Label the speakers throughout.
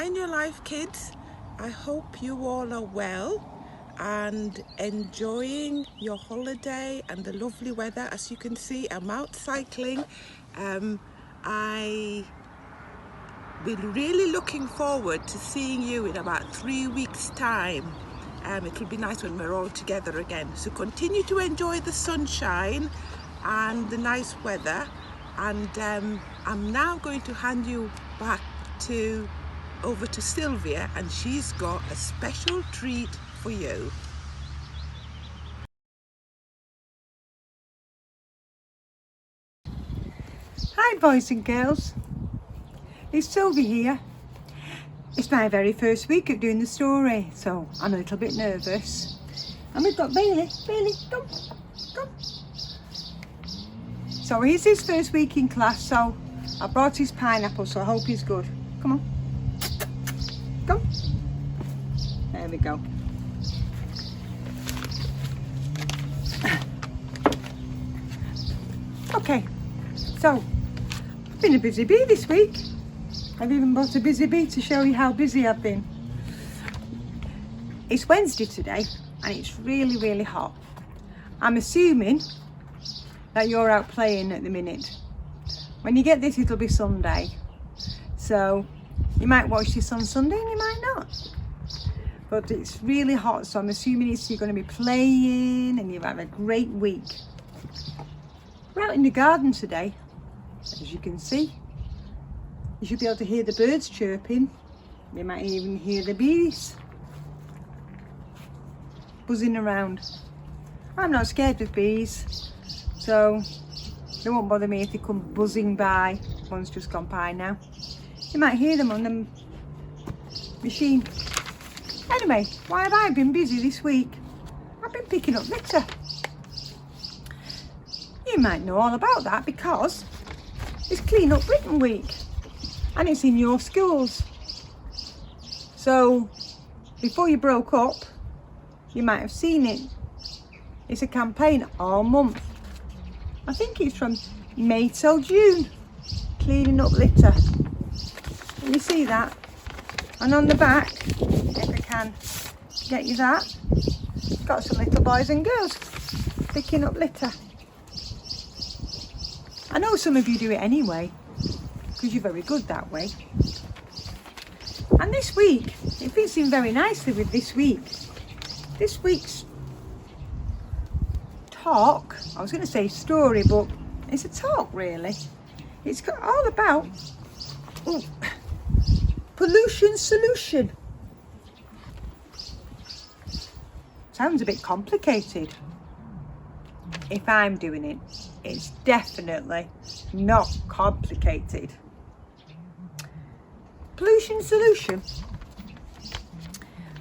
Speaker 1: Shine your life, kids. I hope you all are well and enjoying your holiday and the lovely weather. As you can see, I'm out cycling. I will really looking forward to seeing you in about 3 weeks' time. It'll be nice when we're all together again. So continue to enjoy the sunshine and the nice weather. And I'm now going to hand you back over to Sylvia, and she's got a special treat for you.
Speaker 2: Hi boys and girls, it's Sylvia here. It's my very first week of doing the story, so I'm a little bit nervous. And we've got Bailey, come. So he's his first week in class, so I brought his pineapple, so I hope he's good. Come on, come. There we go. Okay, so I've been a busy bee this week. I've even bought a busy bee to show you how busy I've been. It's Wednesday today and it's really, really hot. I'm assuming that you're out playing at the minute. When you get this, it'll be Sunday. So you might watch this on Sunday and you might not. But it's really hot, so I'm assuming you're going to be playing and you'll have a great week. We're out in the garden today, as you can see. You should be able to hear the birds chirping. You might even hear the bees buzzing around. I'm not scared of bees, so they won't bother me if they come buzzing by. One's just gone by now. You might hear them on the machine. Anyway, why have I been busy this week? I've been picking up litter. You might know all about that because it's Clean Up Britain Week and it's in your schools. So before you broke up, you might have seen it. It's a campaign all month. I think it's from May till June, cleaning up litter. Can you see that? And on the back, if I can get you that, it's got some little boys and girls picking up litter. I know some of you do it anyway, because you're very good that way. And this week, it fits in very nicely with this week. This week's talk, I was going to say story, but it's a talk really. It's got all about pollution solution. Sounds a bit complicated. If I'm doing it, it's definitely not complicated. Pollution solution.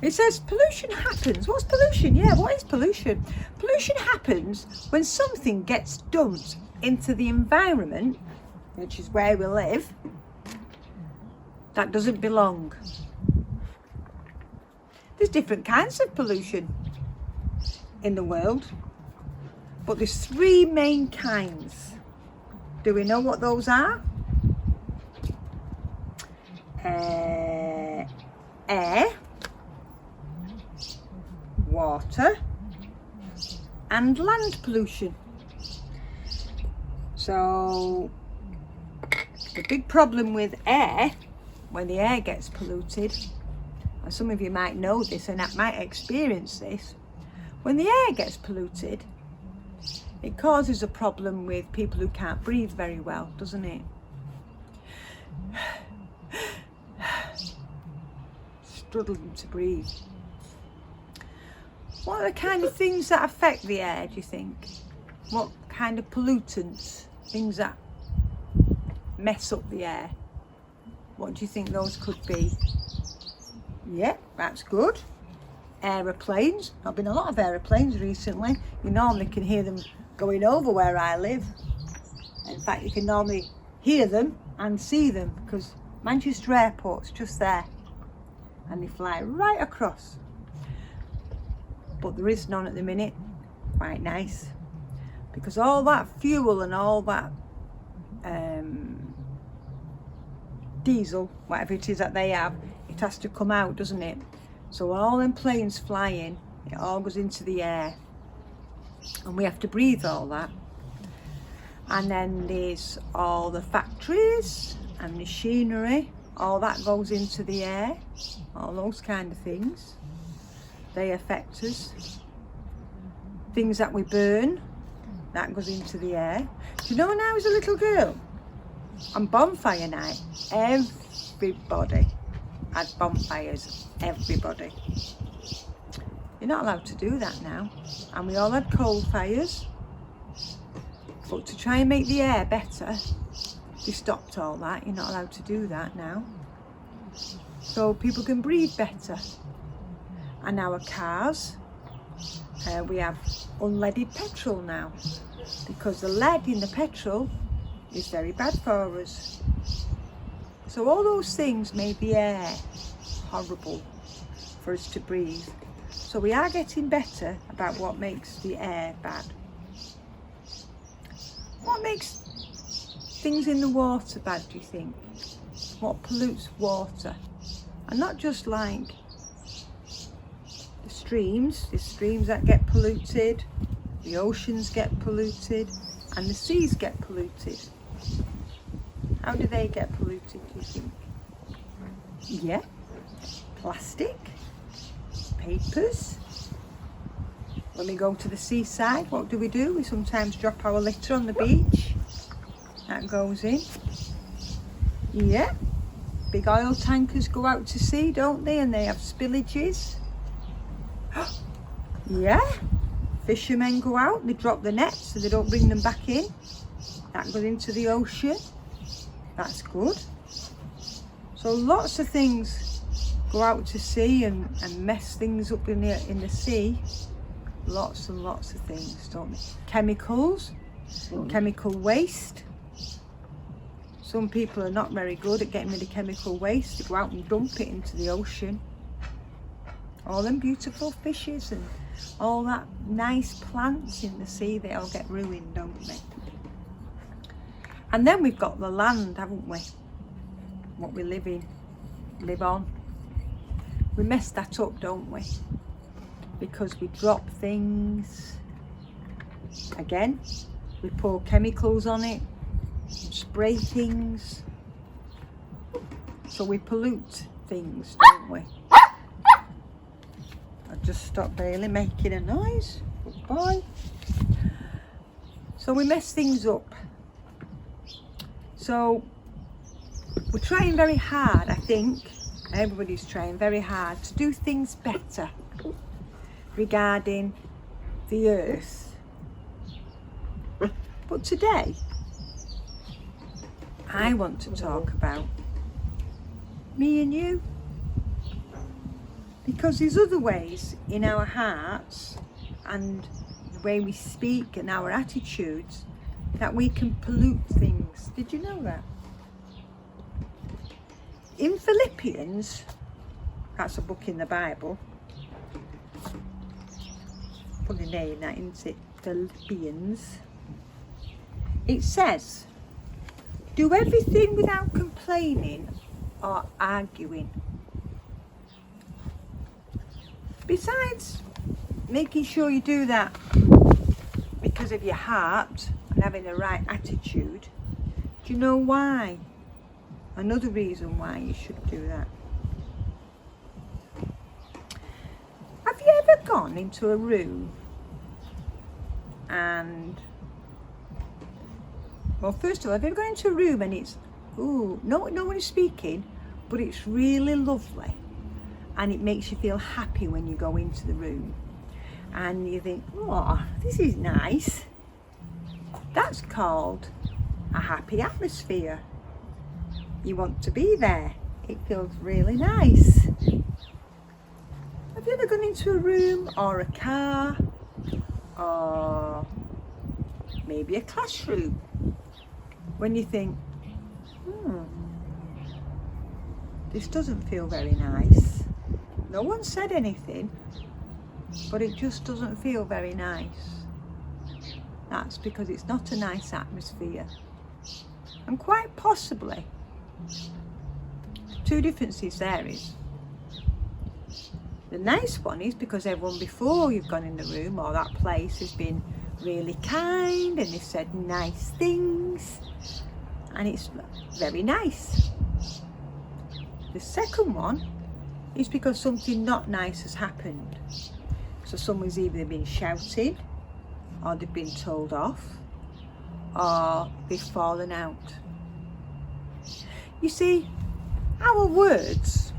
Speaker 2: It says pollution happens. What's pollution? Yeah, what is pollution? Pollution happens when something gets dumped into the environment, which is where we live, that doesn't belong. There's different kinds of pollution in the world, but there's three main kinds. Do we know what those are? Air, water, and land pollution. So the big problem with air, when the air gets polluted, and some of you might know this and might experience this, when the air gets polluted, it causes a problem with people who can't breathe very well, doesn't it? Struggling to breathe. What are the kind of things that affect the air, do you think? What kind of pollutants, things that mess up the air? What do you think those could be? Yeah, that's good. Aeroplanes. There've been a lot of aeroplanes recently. You normally can hear them going over where I live. In fact, you can normally hear them and see them because Manchester Airport's just there and they fly right across. But there is none at the minute. Quite nice, because all that fuel and all that diesel, whatever it is that they have, it it has to come out, doesn't it? So all them planes flying, it all goes into the air, and we have to breathe all that. And then there's all the factories and machinery, all that goes into the air, all those kind of things. They affect us. Things that we burn, that goes into the air. Do you know, when I was a little girl, on bonfire night, everybody had bonfires, everybody. You're not allowed to do that now. And we all had coal fires. But to try and make the air better, they stopped all that. You're not allowed to do that now. So people can breathe better. And our cars, we have unleaded petrol now, because the lead in the petrol is very bad for us. So all those things made the air horrible for us to breathe. So we are getting better about what makes the air bad. What makes things in the water bad, do you think? What pollutes water? And not just like the streams that get polluted, the oceans get polluted, and the seas get polluted. How do they get polluted, do you think? Yeah, plastic, papers. When we go to the seaside, what do? We sometimes drop our litter on the beach. That goes in. Yeah, big oil tankers go out to sea, don't they? And they have spillages. Yeah, fishermen go out, they drop the nets so they don't bring them back in. That goes into the ocean. That's good. So lots of things go out to sea and mess things up in the sea. Lots and lots of things, don't they? Chemicals, chemical waste. Some people are not very good at getting rid of chemical waste. They go out and dump it into the ocean. All them beautiful fishes and all that nice plants in the sea, they all get ruined, don't they? And then we've got the land, haven't we? What we live on. We mess that up, don't we? Because we drop things. Again, we pour chemicals on it, spray things. So we pollute things, don't we? I just stopped Bailey making a noise. Good boy. So we mess things up. So we're trying very hard, I think. Everybody's trying very hard to do things better regarding the earth. But today, I want to talk about me and you. Because there's other ways in our hearts and the way we speak and our attitudes that we can pollute things. Did you know that? In Philippians, that's a book in the Bible. Funny name that, isn't it? Philippians. It says, do everything without complaining or arguing. Besides making sure you do that because of your heart and having the right attitude, do you know why? Another reason why you should do that. Have you ever gone into a room and, well, first of all, have you ever gone into a room and it's, no one is speaking, but it's really lovely and it makes you feel happy when you go into the room and you think, oh, this is nice. That's called a happy atmosphere. You want to be there. It feels really nice. Have you ever gone into a room or a car or maybe a classroom when you think, this doesn't feel very nice. No one said anything, but it just doesn't feel very nice. That's because it's not a nice atmosphere. And quite possibly, two differences there is, The nice one is because everyone before you've gone in the room or that place has been really kind and they've said nice things, and it's very nice. The second one is because something not nice has happened. So someone's either been shouting, or they've been told off, or they've fallen out. You see, our words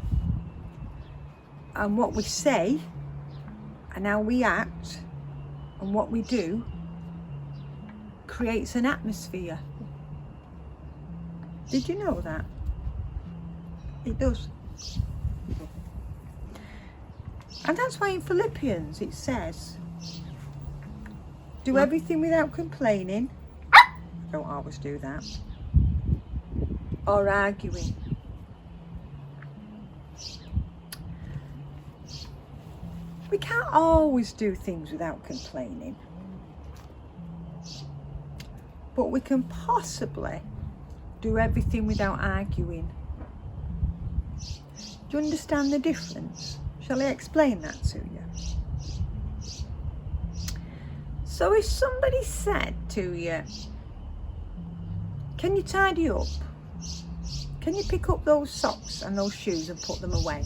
Speaker 2: and what we say and how we act and what we do creates an atmosphere. Did you know that? It does. And that's why in Philippians it says, do everything without complaining. Don't always do that. Or arguing. We can't always do things without complaining. But we can possibly do everything without arguing. Do you understand the difference? Shall I explain that to you? So if somebody said to you, can you tidy up? Can you pick up those socks and those shoes and put them away?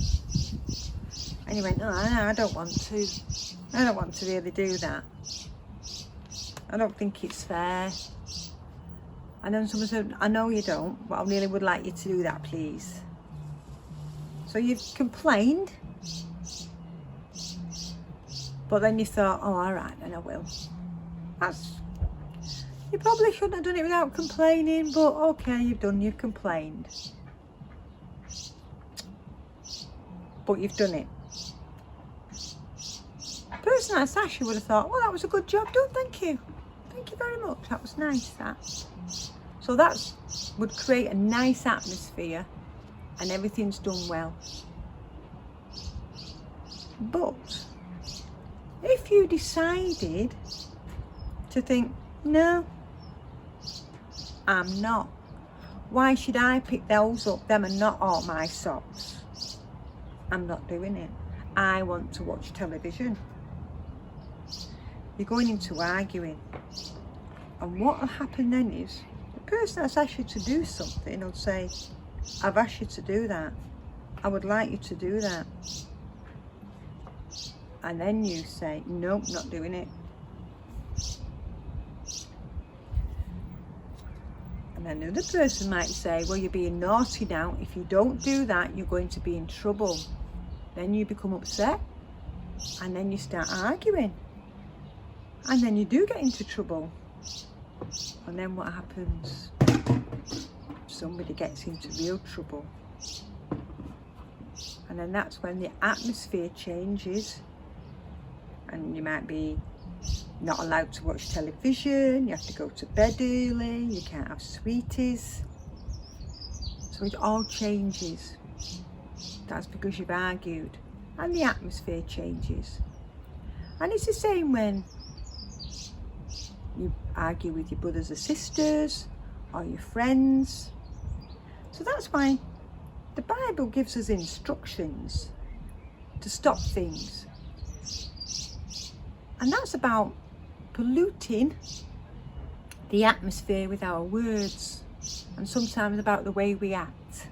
Speaker 2: And you went, no, I don't want to. I don't want to really do that. I don't think it's fair. And then someone said, I know you don't, but I really would like you to do that, please. So you've complained, but then you thought, oh, all right, then I will. You probably shouldn't have done it without complaining, but okay, you've complained. But you've done it. The person like Sasha would have thought, well, that was a good job done, thank you. Thank you very much, that was nice, that. So that would create a nice atmosphere and everything's done well. But if you decided to think, no, I'm not. Why should I pick those up? Them are not all my socks. I'm not doing it. I want to watch television. You're going into arguing. And what will happen then is, the person that's asked you to do something will say, I've asked you to do that. I would like you to do that. And then you say, nope, not doing it. And then the other person might say, well, you're being naughty now. If you don't do that, you're going to be in trouble. Then you become upset. And then you start arguing. And then you do get into trouble. And then what happens? Somebody gets into real trouble. And then that's when the atmosphere changes. And you might be not allowed to watch television, you have to go to bed early, you can't have sweeties. So it all changes. That's because you've argued. And the atmosphere changes. And it's the same when you argue with your brothers or sisters or your friends. So that's why the Bible gives us instructions to stop things. And that's about polluting the atmosphere with our words, and sometimes about the way we act.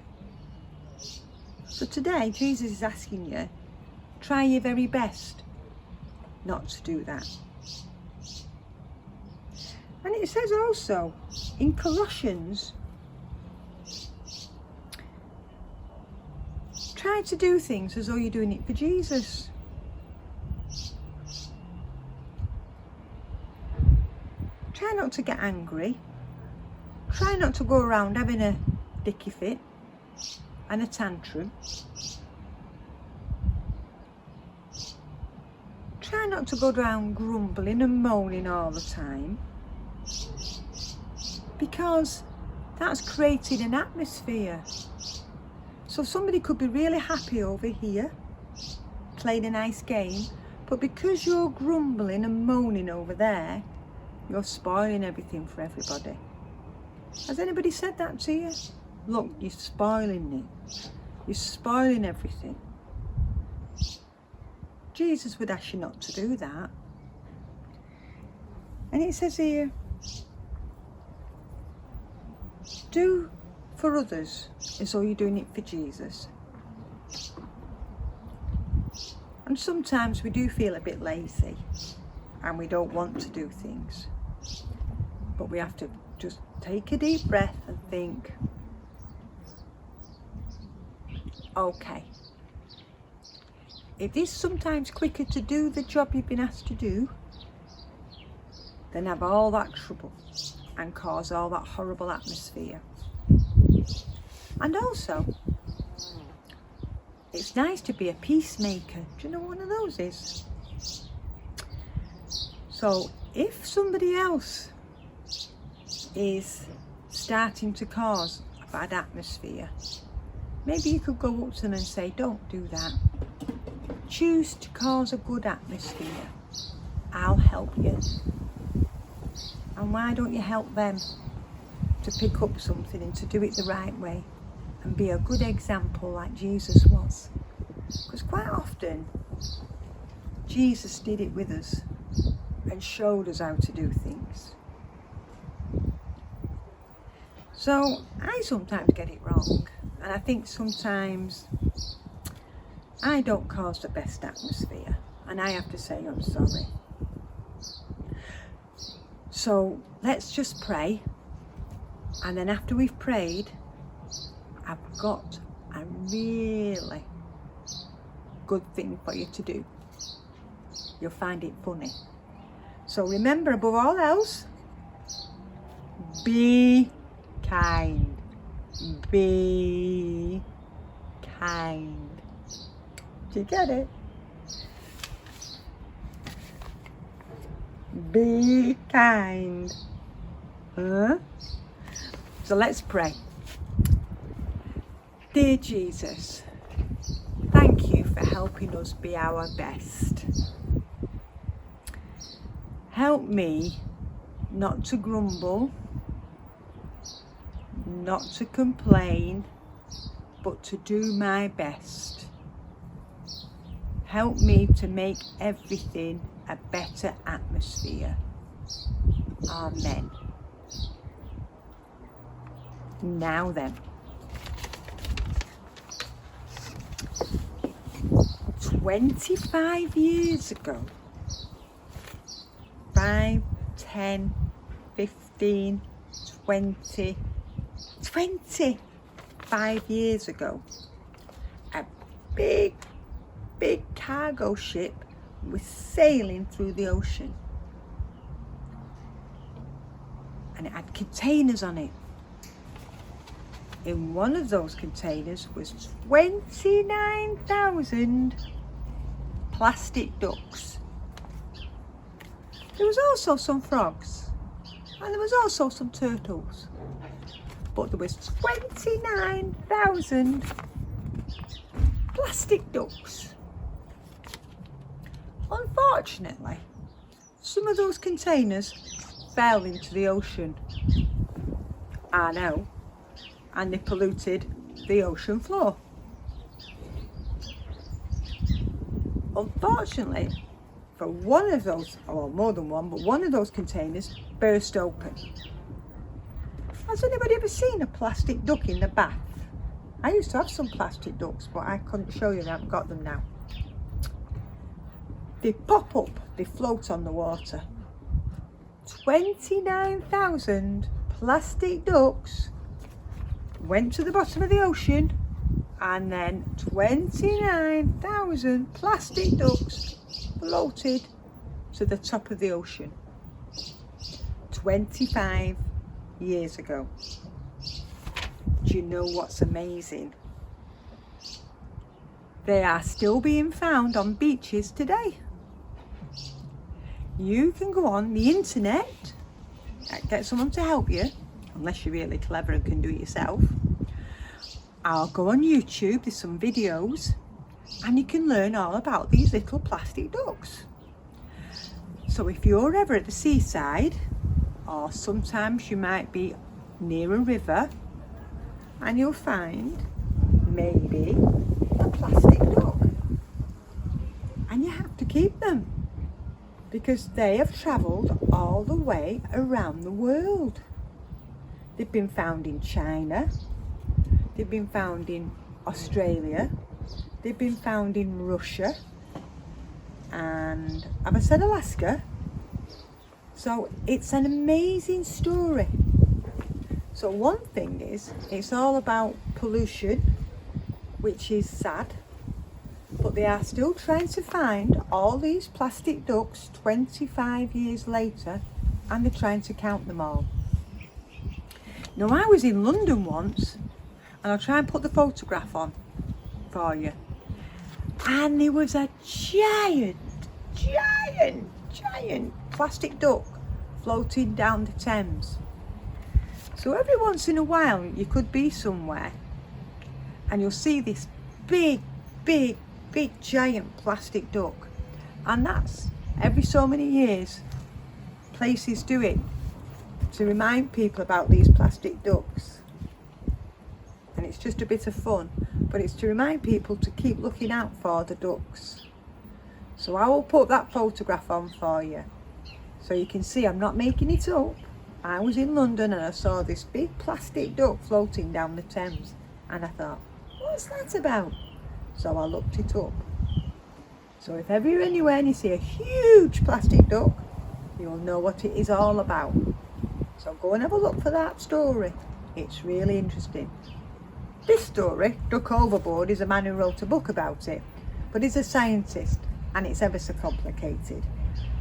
Speaker 2: So today, Jesus is asking you, try your very best not to do that. And it says also in Colossians, try to do things as though you're doing it for Jesus. Try not to get angry. Try not to go around having a dicky fit and a tantrum. Try not to go around grumbling and moaning all the time, because that's creating an atmosphere. So somebody could be really happy over here, playing a nice game, but because you're grumbling and moaning over there, you're spoiling everything for everybody. Has anybody said that to you? Look, you're spoiling it. You're spoiling everything. Jesus would ask you not to do that. And it says here, do for others as though you're doing it for Jesus. And sometimes we do feel a bit lazy and we don't want to do things. But we have to just take a deep breath and think, okay, it is sometimes quicker to do the job you've been asked to do than have all that trouble and cause all that horrible atmosphere. And also, it's nice to be a peacemaker. Do you know what one of those is? So if somebody else is starting to cause a bad atmosphere, maybe you could go up to them and say, don't do that. Choose to cause a good atmosphere. I'll help you. And why don't you help them to pick up something and to do it the right way and be a good example like Jesus was? Because quite often Jesus did it with us and showed us how to do things. So I sometimes get it wrong, and I think sometimes I don't cause the best atmosphere, and I have to say I'm sorry. So let's just pray, and then after we've prayed, I've got a really good thing for you to do. You'll find it funny. So remember, above all else, be kind. Be kind. Do you get it? Be kind. Huh? So let's pray. Dear Jesus, thank you for helping us be our best. Help me not to grumble, not to complain, but to do my best. Help me to make everything a better atmosphere. Amen. Now then, 25 years ago, 5, 10, 15, 20, 25 years ago, a big cargo ship was sailing through the ocean, and it had containers on it. In one of those containers was 29,000 plastic ducks. There was also some frogs, and there was also some turtles, but there was 29,000 plastic ducks. Unfortunately, some of those containers fell into the ocean. I know, and they polluted the ocean floor. Unfortunately, for one of those, or more than one, but one of those containers burst open. Has anybody ever seen a plastic duck in the bath? I used to have some plastic ducks, but I couldn't show you, I haven't got them now. They pop up, they float on the water. 29,000 plastic ducks went to the bottom of the ocean, and then 29,000 plastic ducks floated to the top of the ocean 25 years ago. Do you know what's amazing? They are still being found on beaches today. You can go on the internet, get someone to help you, unless you're really clever and can do it yourself. I'll go on YouTube, there's some videos, and you can learn all about these little plastic ducks. So if you're ever at the seaside, or sometimes you might be near a river, and you'll find maybe a plastic duck, and you have keep them because they have travelled all the way around the world. They've been found in China, they've been found in Australia, they've been found in Russia, and have I said Alaska? So it's an amazing story. So one thing is, it's all about pollution, which is sad, but they are still trying to find all these plastic ducks 25 years later, and they're trying to count them all. Now, I was in London once, and I'll try and put the photograph on for you, and there was a giant plastic duck floating down the Thames. So every once in a while you could be somewhere and you'll see this big giant plastic duck, and that's every so many years places do it to remind people about these plastic ducks, and it's just a bit of fun, but it's to remind people to keep looking out for the ducks. So I will put that photograph on for you so you can see I'm not making it up. I was in London and I saw this big plastic duck floating down the Thames, and I thought, what's that about? So I looked it up. So if ever you're anywhere and you see a huge plastic duck, you'll know what it is all about. So go and have a look for that story. It's really interesting. This story, Duck Overboard, is a man who wrote a book about it, but he's a scientist and it's ever so complicated.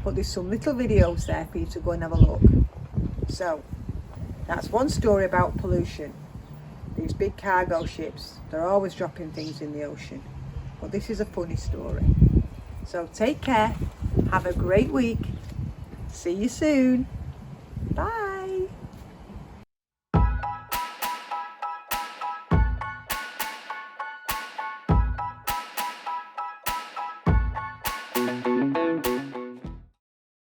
Speaker 2: But there's some little videos there for you to go and have a look. So that's one story about pollution. These big cargo ships, they're always dropping things in the ocean. But this is a funny story. So take care, have a great week, see you soon, bye.